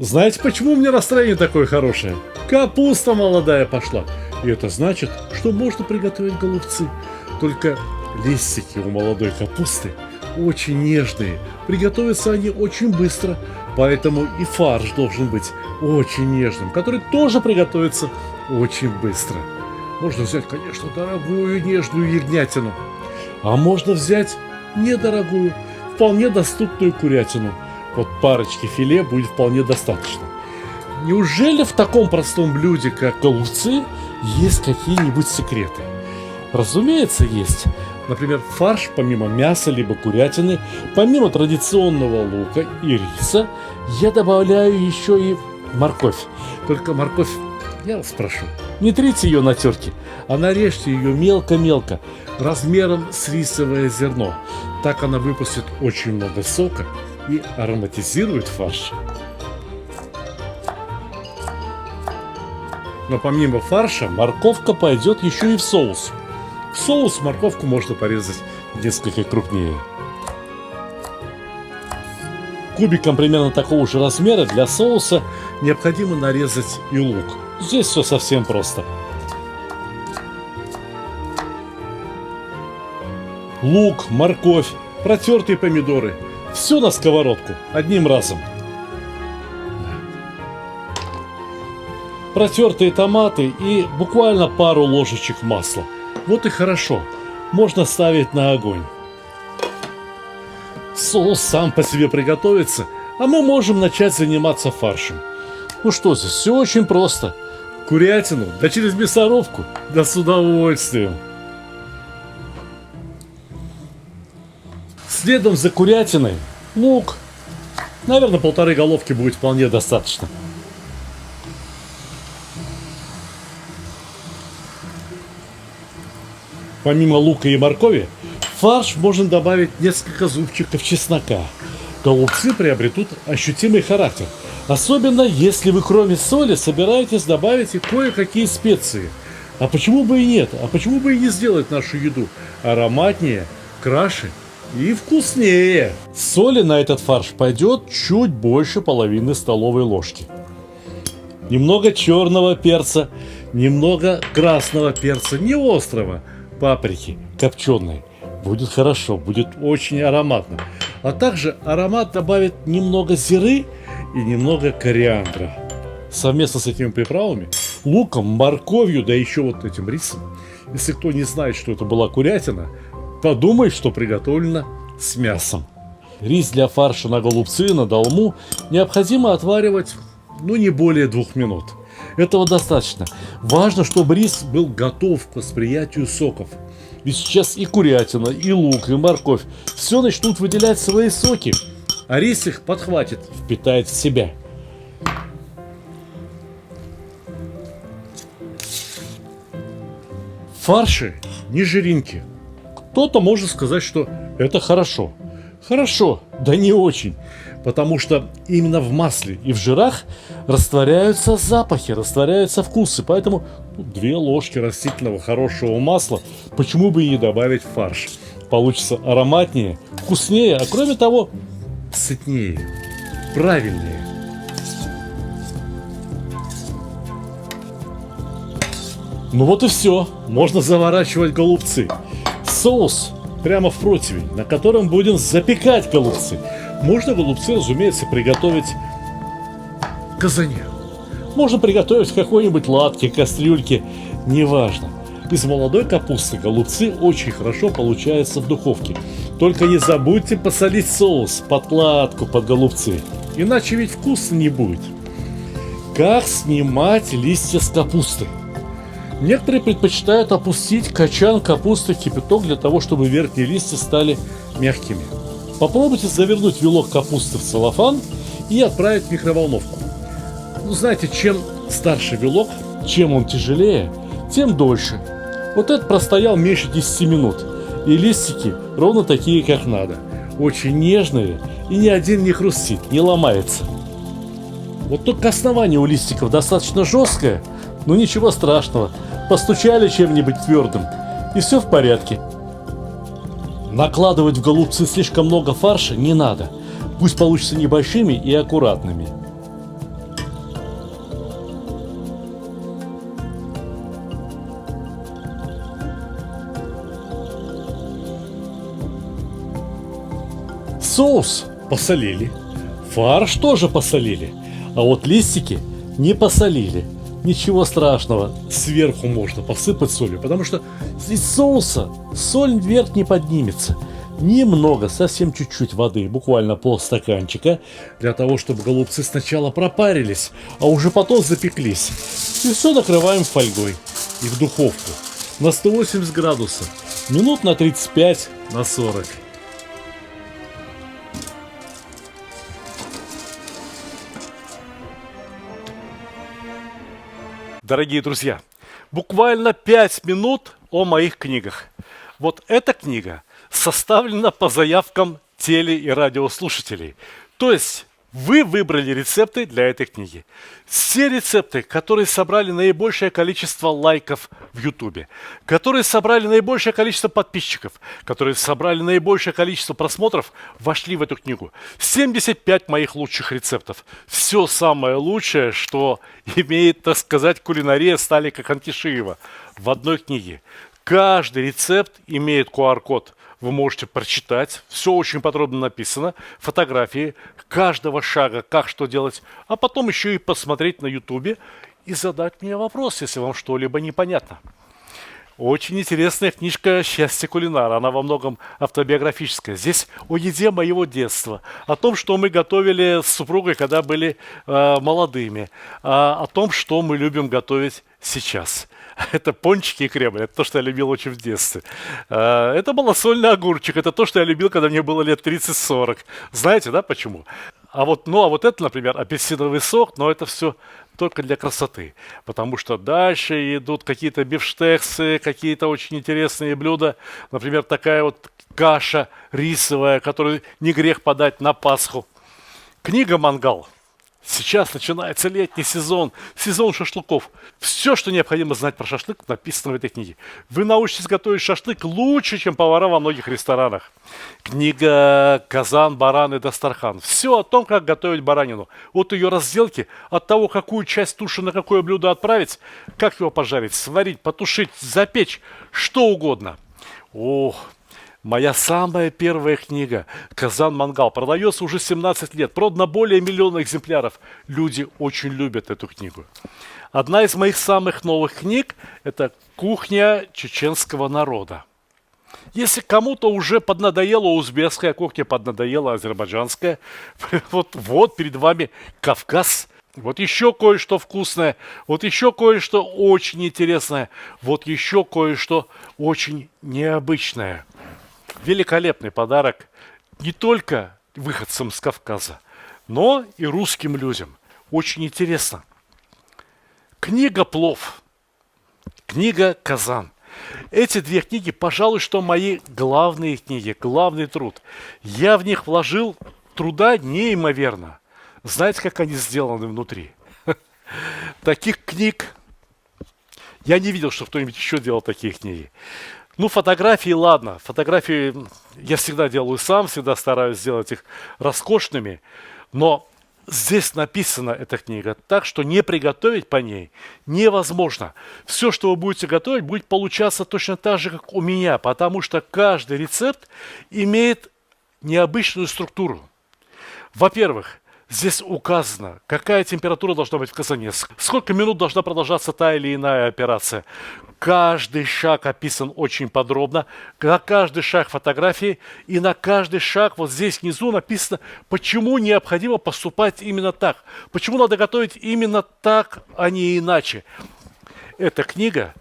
Знаете, почему у меня настроение такое хорошее? Капуста молодая пошла. И это значит, что можно приготовить голубцы. Только листики у молодой капусты очень нежные. Приготовятся они очень быстро. Поэтому и фарш должен быть очень нежным, который тоже приготовится очень быстро. Можно взять, конечно, дорогую нежную ягнятину. А можно взять недорогую, вполне доступную курятину. Вот парочки филе будет вполне достаточно. Неужели в таком простом блюде, как голубцы, есть какие-нибудь секреты? Разумеется, есть. Например, фарш помимо мяса либо курятины, помимо традиционного лука и риса, я добавляю еще и морковь. Только морковь, я вас прошу, не трите ее на терке, а нарежьте ее мелко-мелко, размером с рисовое зерно. Так она выпустит очень много сока и ароматизирует фарш. Но помимо фарша, морковка пойдет еще и в соус. В соус морковку можно порезать несколько крупнее. Кубиком примерно такого же размера для соуса необходимо нарезать и лук. Здесь все совсем просто. Лук, морковь, протертые помидоры. Все на сковородку, одним разом. Протертые томаты и буквально пару ложечек масла. Вот и хорошо. Можно ставить на огонь. Соус сам по себе приготовится, а мы можем начать заниматься фаршем. Ну что здесь, все очень просто. Курятину, да через мясорубку, да с удовольствием. Следом за курятиной лук. Наверное, 1,5 головки будет вполне достаточно. Помимо лука и моркови, в фарш можно добавить несколько зубчиков чеснока. Голубцы приобретут ощутимый характер. Особенно, если вы кроме соли собираетесь добавить и кое-какие специи. А почему бы и нет? А почему бы и не сделать нашу еду ароматнее, краше и вкуснее? Соли на этот фарш пойдет чуть больше половины столовой ложки. Немного черного перца, немного красного перца, не острого, паприки копченой. Будет хорошо, будет очень ароматно. А также аромат добавит немного зиры и немного кориандра. Совместно с этими приправами, луком, морковью, да еще вот этим рисом. Если кто не знает, что это была курятина, подумай, что приготовлено с мясом. Рис для фарша на голубцы, на долму необходимо отваривать, не более 2 минут. Этого достаточно. Важно, чтобы рис был готов к восприятию соков. Ведь сейчас и курятина, и лук, и морковь все начнут выделять свои соки, а рис их подхватит, впитает в себя. Фарши не жиринки. Кто-то может сказать, что это хорошо. Хорошо, да не очень. Потому что именно в масле и в жирах растворяются запахи, растворяются вкусы. Поэтому 2 ложки растительного хорошего масла почему бы и не добавить в фарш. Получится ароматнее, вкуснее, а кроме того, сытнее, правильнее. Ну вот и все. Можно заворачивать голубцы. Соус прямо в противень, на котором будем запекать голубцы. Можно голубцы, разумеется, приготовить в казане. Можно приготовить в какой-нибудь латке, кастрюльке, неважно. Из молодой капусты голубцы очень хорошо получаются в духовке. Только не забудьте посолить соус, подкладку под голубцы. Иначе ведь вкусно не будет. Как снимать листья с капусты? Некоторые предпочитают опустить качан капусты в кипяток для того, чтобы верхние листья стали мягкими. Попробуйте завернуть вилок капусты в целлофан и отправить в микроволновку. Знаете, чем старше вилок, чем он тяжелее, тем дольше. Вот этот простоял меньше 10 минут. И листики ровно такие, как надо. Очень нежные, и ни один не хрустит, не ломается. Вот только основание у листиков достаточно жесткое, но ничего страшного. Постучали чем-нибудь твердым, и все в порядке. Накладывать в голубцы слишком много фарша не надо. Пусть получатся небольшими и аккуратными. Соус посолили, фарш тоже посолили, а вот листики не посолили. Ничего страшного, сверху можно посыпать солью, потому что из соуса соль вверх не поднимется. Немного, совсем чуть-чуть воды, буквально полстаканчика, для того, чтобы голубцы сначала пропарились, а уже потом запеклись. И все накрываем фольгой и в духовку на 180 градусов, минут на 35, на 40. Дорогие друзья, буквально 5 минут о моих книгах. Вот эта книга составлена по заявкам теле- и радиослушателей. То есть вы выбрали рецепты для этой книги. Все рецепты, которые собрали наибольшее количество лайков в Ютубе, которые собрали наибольшее количество подписчиков, которые собрали наибольшее количество просмотров, вошли в эту книгу. 75 моих лучших рецептов. Все самое лучшее, что имеет, так сказать, кулинария Сталика Ханкишиева в одной книге. Каждый рецепт имеет QR-код. Вы можете прочитать, все очень подробно написано, фотографии каждого шага, как что делать, а потом еще и посмотреть на ютубе и задать мне вопрос, если вам что-либо непонятно. Очень интересная книжка «Счастье кулинара», она во многом автобиографическая. Здесь о еде моего детства, о том, что мы готовили с супругой, когда были молодыми, о том, что мы любим готовить сейчас. Это пончики и кремль, это то, что я любил очень в детстве. Это малосольный огурчик, это то, что я любил, когда мне было лет 30-40. Знаете, да, почему? А вот это, например, апельсиновый сок, но это все только для красоты. Потому что дальше идут какие-то бифштексы, какие-то очень интересные блюда. Например, такая вот каша рисовая, которую не грех подать на Пасху. Книга «Мангал». Сейчас начинается летний сезон, сезон шашлыков. Все, что необходимо знать про шашлык, написано в этой книге. Вы научитесь готовить шашлык лучше, чем повара во многих ресторанах. Книга «Казан, баран и Дастархан». Все о том, как готовить баранину. От ее разделки, от того, какую часть туши на какое блюдо отправить, как его пожарить, сварить, потушить, запечь, что угодно. Ох! Моя самая первая книга «Казан Мангал» продается уже 17 лет, продано более миллиона экземпляров. Люди очень любят эту книгу. Одна из моих самых новых книг – это «Кухня чеченского народа». Если кому-то уже поднадоела узбекская кухня, поднадоела азербайджанская, вот перед вами Кавказ. Вот еще кое-что вкусное, вот еще кое-что очень интересное, вот еще кое-что очень необычное. Великолепный подарок не только выходцам с Кавказа, но и русским людям. Очень интересно. Книга «Плов», книга «Казан». Эти две книги, пожалуй, что мои главные книги, главный труд. Я в них вложил труда неимоверно. Знаете, как они сделаны внутри? Таких книг я не видел, что кто-нибудь еще делал такие книги. Ну, фотографии, ладно. Фотографии я всегда делаю сам, всегда стараюсь сделать их роскошными. Но здесь написана эта книга так, что не приготовить по ней невозможно. Все, что вы будете готовить, будет получаться точно так же, как у меня, потому что каждый рецепт имеет необычную структуру. Во-первых, здесь указано, какая температура должна быть в казане, сколько минут должна продолжаться та или иная операция. Каждый шаг описан очень подробно, на каждый шаг фотографии, и на каждый шаг вот здесь внизу написано, почему необходимо поступать именно так, почему надо готовить именно так, а не иначе. Эта книга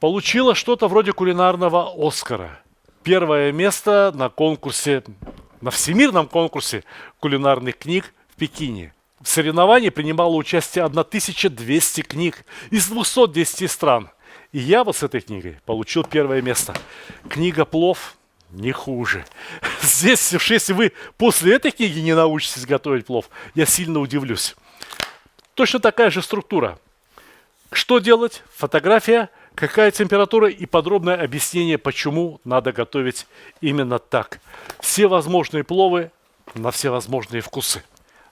получила что-то вроде кулинарного Оскара. Первое место на конкурсе, на всемирном конкурсе кулинарных книг в Пекине. В соревновании принимало участие 1200 книг из 210 стран. И я вот с этой книгой получил первое место. Книга «Плов» не хуже. Здесь, если вы после этой книги не научитесь готовить плов, я сильно удивлюсь. Точно такая же структура. Что делать? Фотография, какая температура и подробное объяснение, почему надо готовить именно так. Все возможные пловы на все возможные вкусы.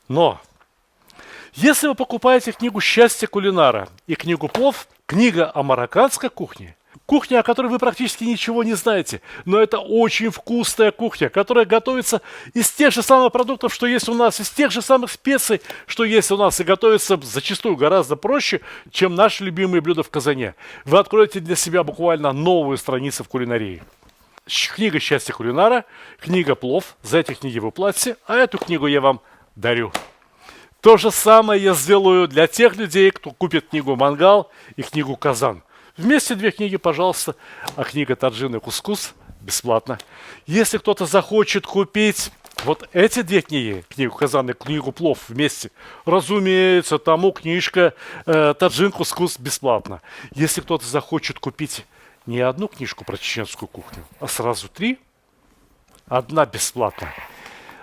Но если вы покупаете книгу «Счастье кулинара» и книгу «Плов», книга о марокканской кухне Кухня, о которой вы практически ничего не знаете, но это очень вкусная кухня, которая готовится из тех же самых продуктов, что есть у нас, из тех же самых специй, что есть у нас, и готовится зачастую гораздо проще, чем наши любимые блюда в казане. Вы откроете для себя буквально новую страницу в кулинарии. Книга «Счастье кулинара», книга «Плов». За эти книги вы платите, а эту книгу я вам дарю. То же самое я сделаю для тех людей, кто купит книгу «Мангал» и книгу «Казан». Вместе две книги, пожалуйста, а книга «Таджин» и «Кускус» бесплатно. Если кто-то захочет купить вот эти две книги, книгу «Казан» и книгу «Плов» вместе, разумеется, тому книжка «Таджин», «Кускус» бесплатно. Если кто-то захочет купить не одну книжку про чеченскую кухню, а сразу три, одна бесплатно.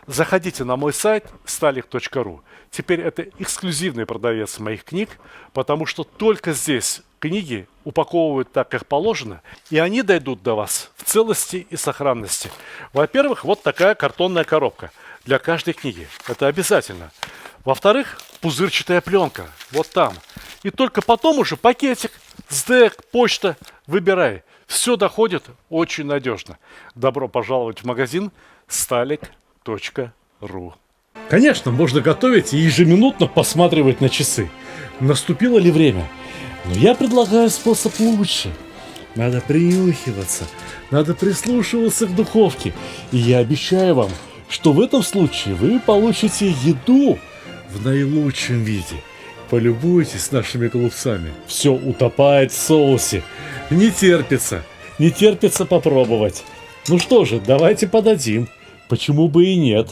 Заходите на мой сайт stalik.ru. Теперь это эксклюзивный продавец моих книг, потому что только здесь книги упаковывают так, как положено, и они дойдут до вас в целости и сохранности. Во-первых, вот такая картонная коробка для каждой книги. Это обязательно. Во-вторых, пузырчатая пленка. Вот там. И только потом уже пакетик, СДЭК, почта. Выбирай. Все доходит очень надежно. Добро пожаловать в магазин stalik.ru. Конечно, можно готовить и ежеминутно посматривать на часы. Наступило ли время? Но я предлагаю способ лучше. Надо принюхиваться, надо прислушиваться к духовке. И я обещаю вам, что в этом случае вы получите еду в наилучшем виде. Полюбуйтесь нашими голубцами. Все утопает в соусе. Не терпится попробовать. Ну что же, давайте подадим. Почему бы и нет?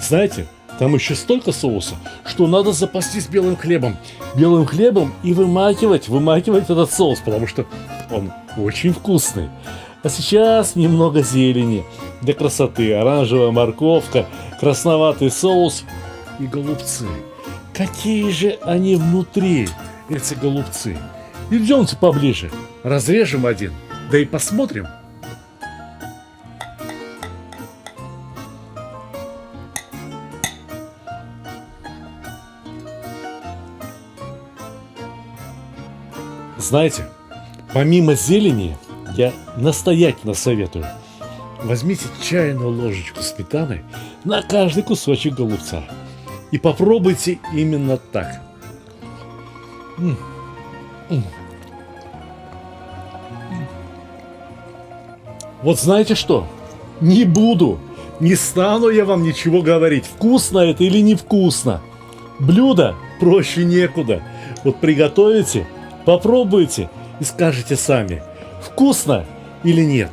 Знаете, там еще столько соуса, что надо запастись белым хлебом. Белым хлебом и вымакивать этот соус, потому что он очень вкусный. А сейчас немного зелени для красоты. Оранжевая морковка, красноватый соус и голубцы. Какие же они внутри, эти голубцы. Идемте поближе, разрежем один, да и посмотрим. Знаете, помимо зелени, я настоятельно советую. Возьмите чайную ложечку сметаны на каждый кусочек голубца. И попробуйте именно так. Вот знаете что? Не стану я вам ничего говорить, вкусно это или невкусно. Блюдо проще некуда. Вот приготовите, попробуйте и скажете сами, вкусно или нет.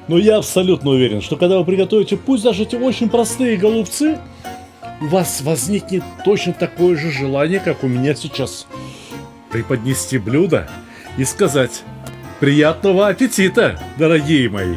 Но я абсолютно уверен, что когда вы приготовите, пусть даже эти очень простые голубцы, у вас возникнет точно такое же желание, как у меня сейчас. Преподнести блюдо и сказать: приятного аппетита, дорогие мои!